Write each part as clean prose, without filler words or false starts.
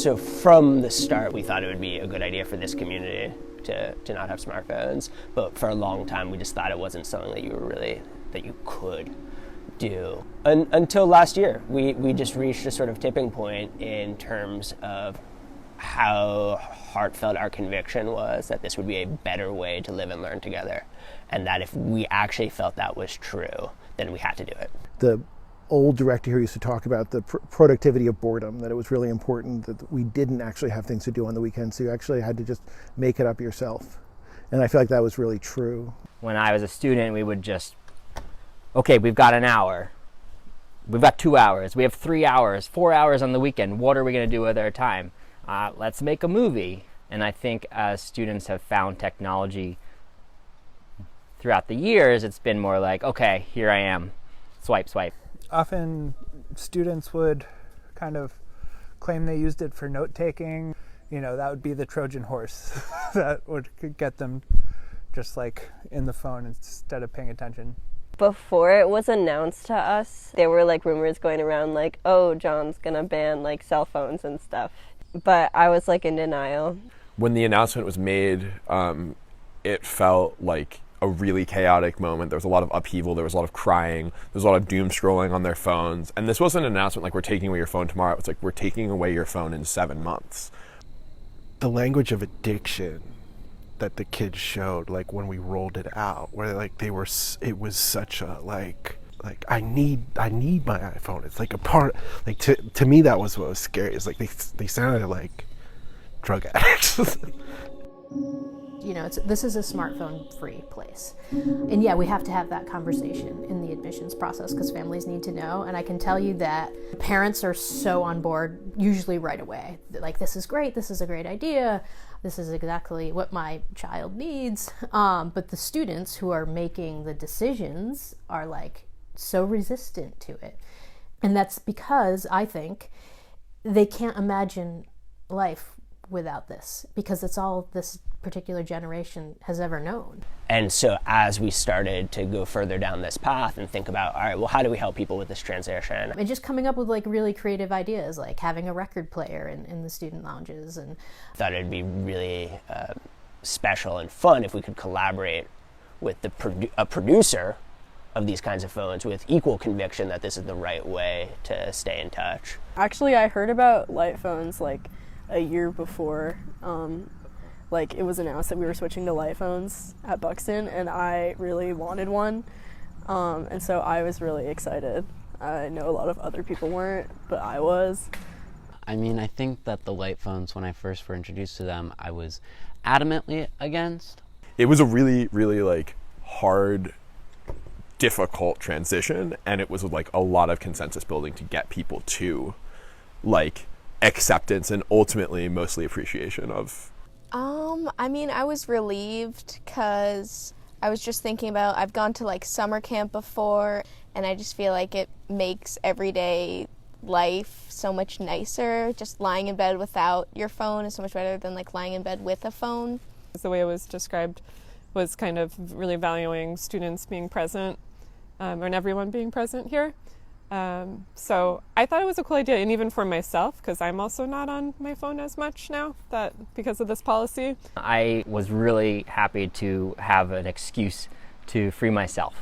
So from the start, we thought it would be a good idea for this community to not have smartphones, but for a long time we just thought it wasn't something that you could do. Until last year, we just reached a sort of tipping point in terms of how heartfelt our conviction was that this would be a better way to live and learn together, and that if we actually felt that was true, then we had to do it. The old director here used to talk about the productivity of boredom, that it was really important that we didn't actually have things to do on the weekends, so you actually had to just make it up yourself. And I feel like that was really true. When I was a student, we would just, okay, we've got an hour. We've got 2 hours. We have 3 hours, 4 hours on the weekend. What are we going to do with our time? Let's make a movie. And I think as students have found technology throughout the years, it's been more like, okay, here I am. Swipe, swipe. Often students would kind of claim they used it for note-taking. You know, that would be the Trojan horse that would get them just like in the phone instead of paying attention. Before it was announced to us, there were like rumors going around like, oh, John's gonna ban like cell phones and stuff. But I was like in denial. When the announcement was made, it felt like a really chaotic moment. There was a lot of upheaval, there was a lot of crying, there was a lot of doom scrolling on their phones. And this wasn't an announcement like we're taking away your phone tomorrow. It's like we're taking away your phone in 7 months. The language of addiction that the kids showed, like when we rolled it out, where like it was such a like I need my iPhone. It's like a part, like to me that was what was scary. It's like they sounded like drug addicts. You know, this is a smartphone-free place. And yeah, we have to have that conversation in the admissions process because families need to know. And I can tell you that parents are so on board, usually right away. They're like, this is great, this is a great idea, this is exactly what my child needs. But the students who are making the decisions are like so resistant to it. And that's because I think they can't imagine life without this, because it's all this particular generation has ever known. And so as we started to go further down this path and think about, all right, well, how do we help people with this transition? And just coming up with like really creative ideas, like having a record player in the student lounges. And thought it'd be really special and fun if we could collaborate with a producer of these kinds of phones with equal conviction that this is the right way to stay in touch. Actually, I heard about light phones like a year before like it was announced that we were switching to light phones at Buxton, and I really wanted one, and so I was really excited. I know a lot of other people weren't, but I was. I mean, I think that the light phones, when I first were introduced to them, I was adamantly against. It was a really, really like hard, difficult transition, and it was like a lot of consensus building to get people to like acceptance and ultimately mostly appreciation of. I mean, I was relieved because I was just thinking about, I've gone to like summer camp before, and I just feel like it makes everyday life so much nicer. Just lying in bed without your phone is so much better than like lying in bed with a phone. The way it was described was kind of really valuing students being present, and everyone being present here. So I thought it was a cool idea, and even for myself, because I'm also not on my phone as much now because of this policy. I was really happy to have an excuse to free myself.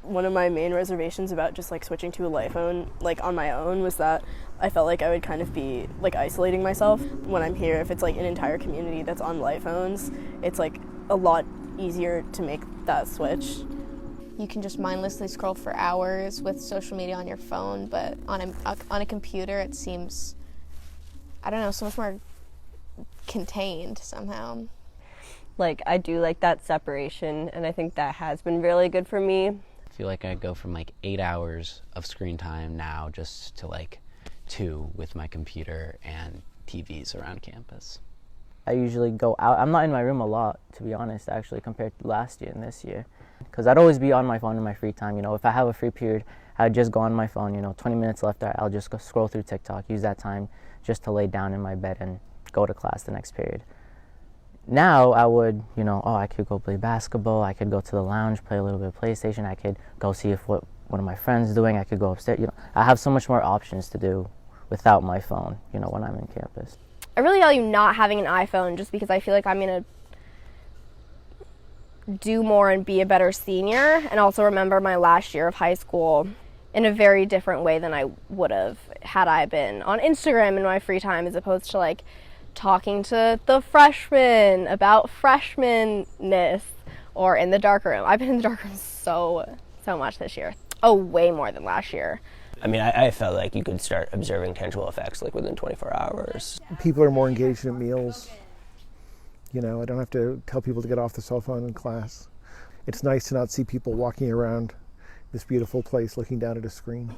One of my main reservations about just like switching to a light phone like on my own was that I felt like I would kind of be like isolating myself when I'm here. If it's like an entire community that's on light phones, it's like a lot easier to make that switch. You can just mindlessly scroll for hours with social media on your phone, but on a computer it seems, I don't know, so much more contained somehow. Like, I do like that separation, and I think that has been really good for me. I feel like I go from like 8 hours of screen time now just to like 2 with my computer and TVs around campus. I usually go out. I'm not in my room a lot, to be honest, actually, compared to last year and this year. Because I'd always be on my phone in my free time. You know, if I have a free period, I'd just go on my phone, 20 minutes left, I'll just go scroll through TikTok, use that time just to lay down in my bed and go to class the next period. Now I would, I could go play basketball, I could go to the lounge, play a little bit of PlayStation, I could go see if what one of my friends is doing, I could go upstairs. I have so much more options to do without my phone, when I'm in campus. I really value not having an iPhone just because I feel like I'm going to do more and be a better senior, and also remember my last year of high school in a very different way than I would have had I been on Instagram in my free time, as opposed to like talking to the freshmen about freshmanness or in the dark room. I've been in the dark room so much this year. Oh, way more than last year. I mean, I felt like you could start observing tangible effects like within 24 hours. People are more engaged at meals. You know, I don't have to tell people to get off the cell phone in class. It's nice to not see people walking around this beautiful place looking down at a screen.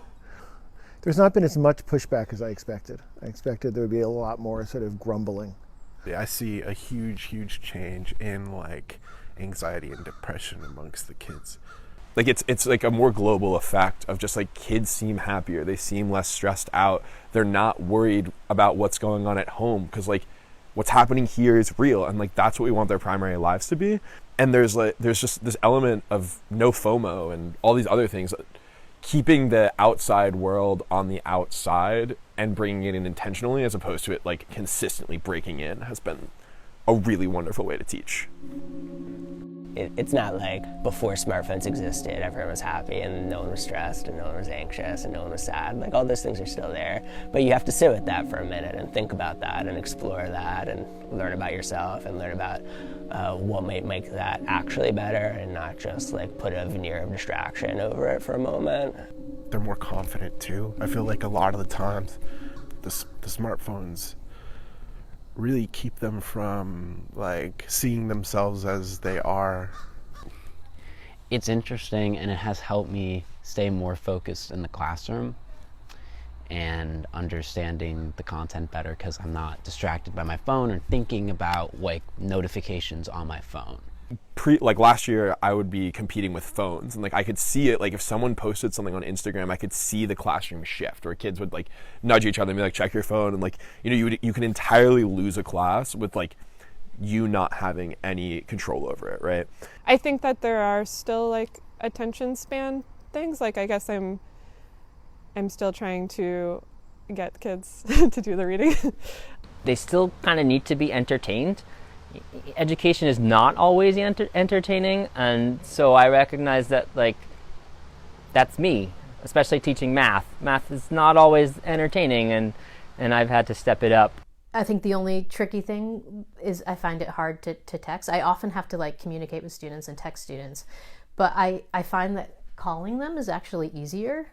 There's not been as much pushback as I expected. I expected there would be a lot more sort of grumbling. Yeah, I see a huge change in like anxiety and depression amongst the kids. Like it's like a more global effect of just like kids seem happier. They seem less stressed out. They're not worried about what's going on at home because like what's happening here is real, and like that's what we want their primary lives to be. And there's just this element of no FOMO and all these other things, keeping the outside world on the outside and bringing it in intentionally as opposed to it like consistently breaking in has been a really wonderful way to teach. It's not like before smartphones existed, everyone was happy and no one was stressed and no one was anxious and no one was sad. Like all those things are still there, but you have to sit with that for a minute and think about that and explore that and learn about yourself and learn about what might make that actually better and not just like put a veneer of distraction over it for a moment. They're more confident too. I feel like a lot of the times the smartphones really keep them from like seeing themselves as they are. It's interesting, and it has helped me stay more focused in the classroom and understanding the content better because I'm not distracted by my phone or thinking about like notifications on my phone. Like last year I would be competing with phones, and like I could see it, like if someone posted something on Instagram I could see the classroom shift where kids would like nudge each other and be like check your phone, and like you can entirely lose a class with like you not having any control over it, right? I think that there are still like attention span things. Like I guess I'm still trying to get kids to do the reading. They still kind of need to be entertained. Education is not always entertaining, and so I recognize that like that's me, especially teaching math. Math is not always entertaining, and I've had to step it up. I think the only tricky thing is I find it hard to text. I often have to like communicate with students and text students, but I find that calling them is actually easier,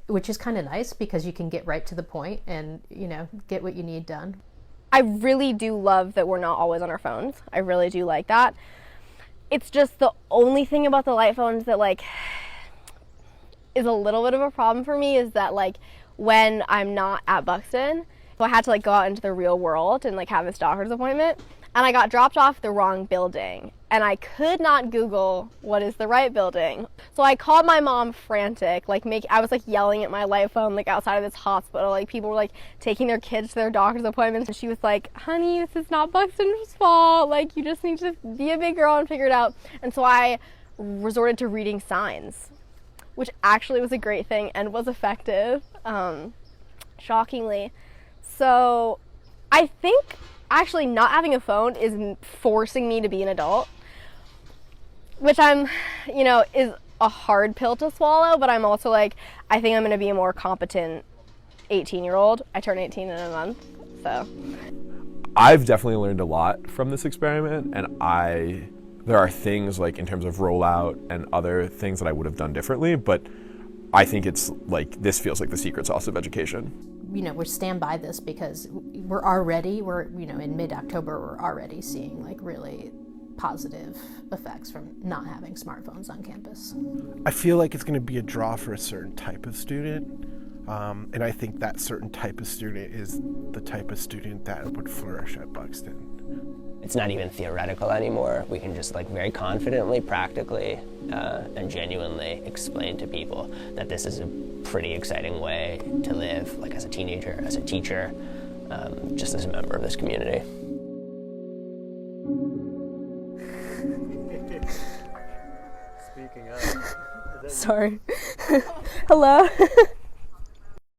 which is kind of nice because you can get right to the point and, you know, get what you need done. I really do love that we're not always on our phones. I really do like that. It's just the only thing about the light phones that like is a little bit of a problem for me is that like when I'm not at Buxton, so I had to like go out into the real world and like have this doctor's appointment, and I got dropped off the wrong building and I could not Google what is the right building. So I called my mom frantic, I was like yelling at my light phone like outside of this hospital, like people were like taking their kids to their doctor's appointments, and she was like, honey, this is not Buxton's fault, like you just need to be a big girl and figure it out. And so I resorted to reading signs, which actually was a great thing and was effective, shockingly. So I think actually not having a phone is forcing me to be an adult, which is a hard pill to swallow, but I'm also like, I think I'm going to be a more competent 18-year-old. I turn 18 in a month, so. I've definitely learned a lot from this experiment, and there are things like in terms of rollout and other things that I would have done differently, but I think it's like, this feels like the secret sauce of education. You know, we stand by this because in mid-October, we're already seeing like really positive effects from not having smartphones on campus. I feel like it's going to be a draw for a certain type of student, and I think that certain type of student is the type of student that would flourish at Buxton. It's not even theoretical anymore. We can just like very confidently, practically, and genuinely explain to people that this is a pretty exciting way to live, like as a teenager, as a teacher, just as a member of this community. Speaking of. Sorry. Hello.